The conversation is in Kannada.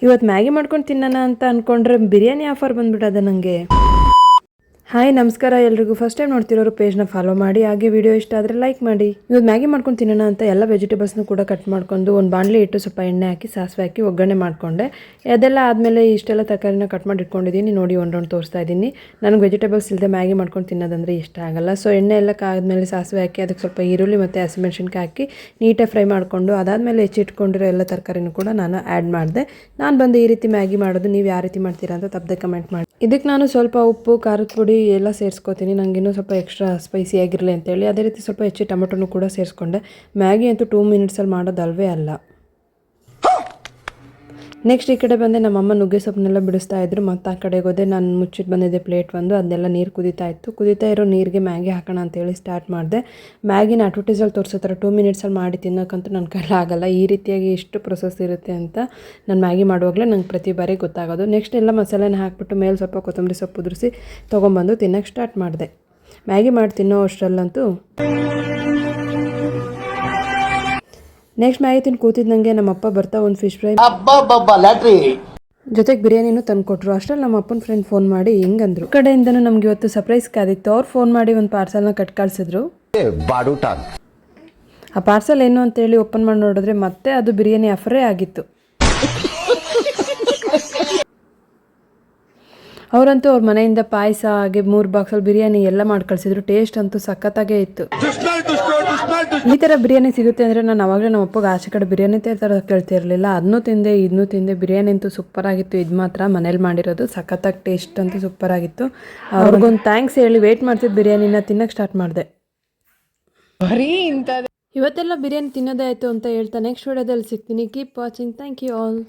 ಇವತ್ತು ಮ್ಯಾಗಿ ಮಾಡ್ಕೊಂಡು ತಿನ್ನೋಣ ಅಂತ ಅಂದ್ಕೊಂಡ್ರೆ ಬಿರಿಯಾನಿ ಆಫರ್ ಬಂದ್ಬಿಟ್ಟದೆ ನನಗೆ. ಹಾಯ್ ನಮಸ್ಕಾರ ಎಲ್ರಿಗೂ. ಫಸ್ಟ್ ಟೈಮ್ ನೋಡ್ತಿರೋರು ಪೇಜ್ನ ಫಾಲೋ ಮಾಡಿ, ಹಾಗೆ ವಿಡಿಯೋ ಇಷ್ಟ ಆದರೆ ಲೈಕ್ ಮಾಡಿ. ಇವತ್ತು ಮ್ಯಾಗಿ ಮಾಡ್ಕೊಂಡು ತಿನ್ನೋಣ ಅಂತ ಎಲ್ಲ ವೆಜಿಟೇಬಲ್ಸ್ನು ಕೂಡ ಕಟ್ ಮಾಡ್ಕೊಂಡು ಒಂದು ಬಾಣಲಿ ಇಟ್ಟು ಸ್ವಲ್ಪ ಎಣ್ಣೆ ಹಾಕಿ ಸಾಸಿವೆ ಹಾಕಿ ಒಗ್ಗರಣೆ ಮಾಡಿಕೊಂಡೆ. ಅದೆಲ್ಲ ಆದಮೇಲೆ ಇಷ್ಟೆಲ್ಲ ತರಕಾರಿನ ಕಟ್ ಮಾಡಿ ಇಟ್ಕೊಂಡಿದ್ದೀನಿ. ನೋಡಿ ಒಂದು ರೌಂಡ್ ತೋರಿಸ್ತಾ ಇದ್ದೀನಿ. ನನಗೆ ವೆಜಿಟೇಬಲ್ಸ್ ಇಲ್ಲದೆ ಮ್ಯಾಗಿ ಮಾಡ್ಕೊಂಡು ತಿನ್ನೋದಂದರೆ ಇಷ್ಟ ಆಗಲ್ಲ. ಸೊ ಎಣ್ಣೆ ಎಲ್ಲ ಕಾದ್ಮೇಲೆ ಸಾಸಿವೆ ಹಾಕಿ ಅದಕ್ಕೆ ಸ್ವಲ್ಪ ಈರುಳ್ಳಿ ಮತ್ತು ಹಸಿಮೆಣ್ಸಿನ್ಕಾಯಿ ಹಾಕಿ ನೀಟಾಗಿ ಫ್ರೈ ಮಾಡಿಕೊಂಡು ಅದಾದಮೇಲೆ ಹೆಚ್ಚಿಟ್ಕೊಂಡಿರೋ ಎಲ್ಲ ತರಕಾರಿನೂ ಕೂಡ ನಾನು ಆ್ಯಡ್ ಮಾಡಿದೆ. ನಾನು ಬಂದು ಈ ರೀತಿ ಮ್ಯಾಗಿ ಮಾಡೋದು, ನೀವು ಯಾವ ರೀತಿ ಮಾಡ್ತೀರಾ ಅಂತ ತಪ್ಪದೆ ಕಮೆಂಟ್ ಮಾಡಿ. ಇದಕ್ಕೆ ನಾನು ಸ್ವಲ್ಪ ಉಪ್ಪು, ಖಾರದ ಪುಡಿ ಎಲ್ಲ ಸೇರಿಸ್ಕೊತೀನಿ, ನನಗೆ ಇನ್ನೂ ಸ್ವಲ್ಪ ಎಕ್ಸ್ಟ್ರಾ ಸ್ಪೈಸಿ ಆಗಿರಲಿ ಅಂತೇಳಿ. ಅದೇ ರೀತಿ ಸ್ವಲ್ಪ ಹೆಚ್ಚು ಟೊಮೆಟೊನು ಕೂಡ ಸೇರಿಸ್ಕೊಂಡೆ. ಮ್ಯಾಗಿ ಅಂತೂ 2 ಮಿನಿಟ್ಸಲ್ಲಿ ಮಾಡೋದಲ್ವೇ ಅಲ್ಲ. ನೆಕ್ಸ್ಟ್ ಈ ಕಡೆ ಬಂದೆ, ನಮ್ಮಮ್ಮ ನುಗ್ಗೆ ಸೊಪ್ಪನ್ನೆಲ್ಲ ಬಿಡಿಸ್ತಾ ಇದ್ರು. ಮತ್ತು ಆ ಕಡೆಗೆ ಹೋದೆ, ನಾನು ಮುಚ್ಚಿಟ್ಟು ಬಂದಿದ್ದೆ ಪ್ಲೇಟ್ ಒಂದು. ಅದನ್ನೆಲ್ಲ ನೀರು ಕುದೀತಾ ಇರೋ ನೀರಿಗೆ ಮ್ಯಾಗಿ ಹಾಕೋಣ ಅಂತೇಳಿ ಸ್ಟಾರ್ಟ್ ಮಾಡಿದೆ. ಮ್ಯಾಗಿನ ಅಡ್ವರ್ಟೈಸಲ್ಲಿ ತೋರಿಸೋ ಥರ 2 ಮಿನಿಟ್ಸಲ್ಲಿ ಮಾಡಿ ತಿನ್ನೋಕ್ಕಂತೂ ನನ್ನ ಕೈಲಿ ಆಗಲ್ಲ. ಈ ರೀತಿಯಾಗಿ ಎಷ್ಟು ಪ್ರೊಸೆಸ್ ಇರುತ್ತೆ ಅಂತ ನಾನು ಮ್ಯಾಗಿ ಮಾಡುವಾಗಲೇ ನಂಗೆ ಪ್ರತಿ ಬಾರಿ ಗೊತ್ತಾಗೋದು. ನೆಕ್ಸ್ಟ್ ಎಲ್ಲ ಮಸಾಲೆನ ಹಾಕ್ಬಿಟ್ಟು ಮೇಲೆ ಸ್ವಲ್ಪ ಕೊತ್ತಂಬರಿ ಸೊಪ್ಪು ಉದುರಿಸಿ ತೊಗೊಂಬಂದು ತಿನ್ನೋಕ್ಕೆ ಸ್ಟಾರ್ಟ್ ಮಾಡಿದೆ. ಮ್ಯಾಗಿ ಮಾಡಿ ತಿನ್ನೋ ಅಷ್ಟರಲ್ಲಂತೂ ನೆಕ್ಸ್ಟ್ ಮ್ಯಾಗಿ ತಿಂದು ಕೂತಿದ್ದಂಗೆ ನಮ್ಮಪ್ಪ ಬರ್ತಾ ಒಂದು ಫಿಶ್ ಫ್ರೈ ಜೊತೆಗೆ ಬಿರಿಯಾನಿನೂ ತಂದುಕೊಟ್ರು. ಅಷ್ಟರಲ್ಲಿ ನಮ್ಮ ಅಪ್ಪನ ಫ್ರೆಂಡ್ ಫೋನ್ ಮಾಡಿ ಹಿಂಗಂದ್ರು. ಕಡೆಯಿಂದನೂ ನಮ್ಗೆ ಇವತ್ತು ಸರ್ಪ್ರೈಸ್ ಕಾದಿತ್ತು. ಅವ್ರು ಫೋನ್ ಮಾಡಿ ಒಂದು ಪಾರ್ಸಲ್ನ ಕಟ್ ಕಳಿಸಿದ್ರು. ಆ ಪಾರ್ಸಲ್ ಏನು ಅಂತೇಳಿ ಓಪನ್ ಮಾಡಿ ನೋಡಿದ್ರೆ ಮತ್ತೆ ಅದು ಬಿರಿಯಾನಿ ಆಫರೇ ಆಗಿತ್ತು. ಅವರಂತೂ ಅವ್ರ ಮನೆಯಿಂದ ಪಾಯಸ ಹಾಗೆ 3 ಬಾಕ್ಸಲ್ಲಿ ಬಿರಿಯಾನಿ ಎಲ್ಲ ಮಾಡಿ ಕಳಿಸಿದ್ರು. ಟೇಸ್ಟ್ ಅಂತೂ ಸಖತ್ತಾಗೇ ಇತ್ತು. ಈ ಥರ ಬಿರಿಯಾನಿ ಸಿಗುತ್ತೆ ಅಂದರೆ ನಾನು ಅವಾಗಲೇ ನಮ್ಮ ಅಪ್ಪಗೆ ಆಚೆ ಕಡೆ ಬಿರಿಯಾನಿ ಥರ ಕೇಳ್ತಿರಲಿಲ್ಲ. ಅದನ್ನೂ ತಿಂದೆ, ಇದನ್ನೂ ತಿಂದೆ. ಬಿರಿಯಾನಿ ಅಂತೂ ಸೂಪರ್ ಆಗಿತ್ತು. ಇದು ಮಾತ್ರ ಮನೇಲಿ ಮಾಡಿರೋದು ಸಖತ್ತಾಗಿ ಟೇಸ್ಟ್ ಅಂತೂ ಸೂಪರ್ ಆಗಿತ್ತು. ಅವ್ರಿಗೊಂದು ಥ್ಯಾಂಕ್ಸ್ ಹೇಳಿ ವೆಯ್ಟ್ ಮಾಡ್ತಿದ್ದು ಬಿರಿಯಾನಿನ ತಿನ್ನಕ್ಕೆ ಸ್ಟಾರ್ಟ್ ಮಾಡಿದೆ. ಇವತ್ತೆಲ್ಲ ಬಿರಿಯಾನಿ ತಿನ್ನೋದೇ ಆಯಿತು ಅಂತ ಹೇಳ್ತಾ ನೆಕ್ಸ್ಟ್ ವಿಡಿಯೋದಲ್ಲಿ ಸಿಗ್ತೀನಿ. Keep watching. Thank you all.